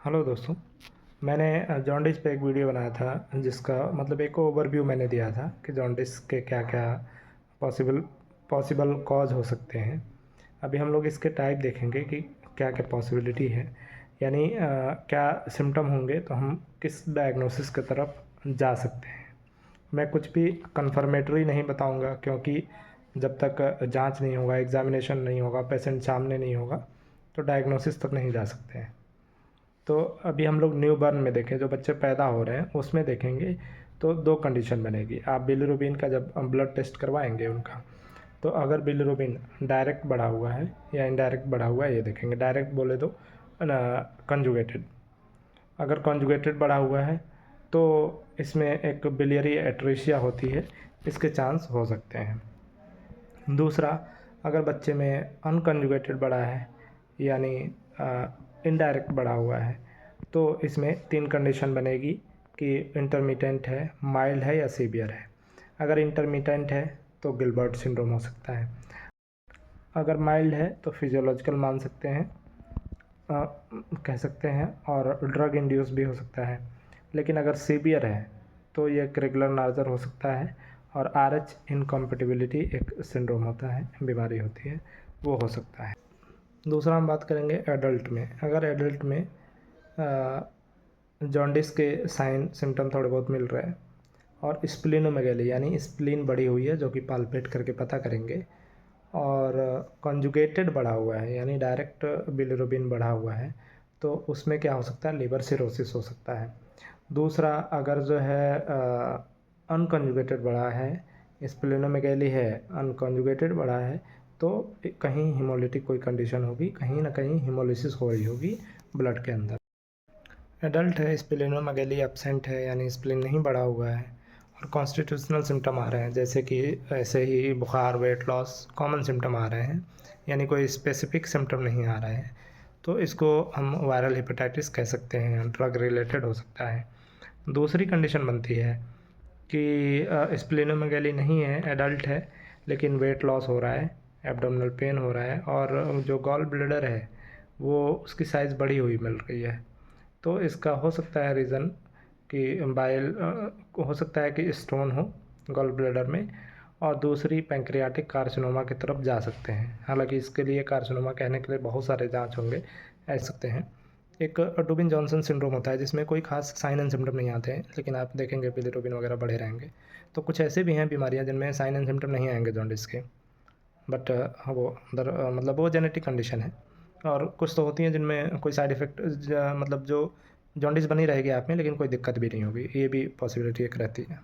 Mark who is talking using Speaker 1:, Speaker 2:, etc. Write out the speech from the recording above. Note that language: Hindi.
Speaker 1: हेलो दोस्तों। मैंने जॉन्डिस पे एक वीडियो बनाया था जिसका मतलब एक ओवरव्यू मैंने दिया था कि जॉन्डिस के क्या क्या पॉसिबल पॉसिबल कॉज हो सकते हैं। अभी हम लोग इसके टाइप देखेंगे कि क्या क्या पॉसिबिलिटी है, यानी क्या सिम्टम होंगे तो हम किस डायग्नोसिस की तरफ जा सकते हैं। मैं कुछ भी कंफर्मेटरी नहीं बताऊंगा क्योंकि जब तक जांच नहीं होगा, एग्ज़ामिनेशन नहीं होगा, पेशेंट सामने नहीं होगा तो डायग्नोसिस तक नहीं जा सकते हैं। तो अभी हम लोग न्यू बर्न में देखें, जो बच्चे पैदा हो रहे हैं उसमें देखेंगे तो दो कंडीशन बनेगी। आप बिलिरुबिन का जब ब्लड टेस्ट करवाएंगे उनका, तो अगर बिलिरुबिन डायरेक्ट बढ़ा हुआ है या इनडायरेक्ट बढ़ा हुआ है ये देखेंगे। डायरेक्ट बोले तो कंजुगेटेड, अगर कंजुगेटेड बढ़ा हुआ है तो इसमें एक बिलियरी एट्रीशिया होती है, इसके चांस हो सकते हैं। दूसरा, अगर बच्चे में अनकंजुगेटेड बढ़ा है यानी इनडायरेक्ट बढ़ा हुआ है तो इसमें तीन कंडीशन बनेगी कि इंटरमिटेंट है, माइल्ड है या सीवियर है। अगर इंटरमिटेंट है तो गिलबर्ट सिंड्रोम हो सकता है। अगर माइल्ड है तो फिजियोलॉजिकल मान सकते हैं, कह सकते हैं, और ड्रग इंड्यूस भी हो सकता है। लेकिन अगर सीवियर है तो ये एक रेगुलर नार्जर हो सकता है और आर एच इनकम्पेटिबिलिटी एक सिंड्रोम होता है, बीमारी होती है, वो हो सकता है। दूसरा हम बात करेंगे एडल्ट में। अगर एडल्ट में जॉन्डिस के साइन सिम्टम थोड़े बहुत मिल रहे हैं और स्प्लीनोमेगेली यानी स्प्लीन बढ़ी हुई है, जो कि पाल्पेट करके पता करेंगे, और कॉन्जुगेटेड बढ़ा हुआ है यानी डायरेक्ट बिलिरुबिन बढ़ा हुआ है, तो उसमें क्या हो सकता है, लिवर सिरोसिस हो सकता है। दूसरा, अगर जो है अनकॉन्जुगेटेड बढ़ा है, स्प्लेनोमेगेली है, अनकॉन्जुगेटेड बढ़ा है, तो कहीं हिमोलिटिक कोई कंडीशन होगी, कहीं ना कहीं हिमोलिसिस हो रही होगी ब्लड के अंदर। एडल्ट है, स्प्लेनोमेगेली एब्सेंट है यानी स्प्लीन नहीं बढ़ा हुआ है और कॉन्स्टिट्यूशनल सिम्टम आ रहे हैं, जैसे कि ऐसे ही बुखार, वेट लॉस, कॉमन सिम्टम आ रहे हैं, यानी कोई स्पेसिफिक सिम्टम नहीं आ रहे हैं, तो इसको हम वायरल हेपेटाइटिस कह सकते हैं, ड्रग रिलेटेड हो सकता है। दूसरी कंडीशन बनती है कि स्प्लेनोमेगेली नहीं है, एडल्ट है, लेकिन वेट लॉस हो रहा है, एब्डोमिनल पेन हो रहा है और जो गॉल ब्लैडर है वो उसकी साइज़ बढ़ी हुई मिल रही है, तो इसका हो सकता है रीज़न कि बाइल हो सकता है कि स्टोन हो गॉल ब्लैडर में। और दूसरी, पैंक्रियाटिक कार्सिनोमा की तरफ जा सकते हैं। हालांकि इसके लिए कार्सिनोमा कहने के लिए बहुत सारे जांच होंगे, ऐसे सकते हैं। एक डुबिन जॉनसन सिंड्रोम होता है जिसमें कोई खास साइन एंड सिम्टम नहीं आते हैं, लेकिन आप देखेंगे बिलिरुबिन वगैरह बढ़े रहेंगे। तो कुछ ऐसे भी हैं बीमारियां जिनमें साइन एंड सिम्टम नहीं आएंगे जॉन्डिस के, बट हाँ वो अंदर मतलब वो जेनेटिक कंडीशन है। और कुछ तो होती हैं जिनमें कोई साइड इफ़ेक्ट मतलब जो जॉन्डिस बनी रहेगी आप में लेकिन कोई दिक्कत भी नहीं होगी, ये भी पॉसिबिलिटी एक रहती है।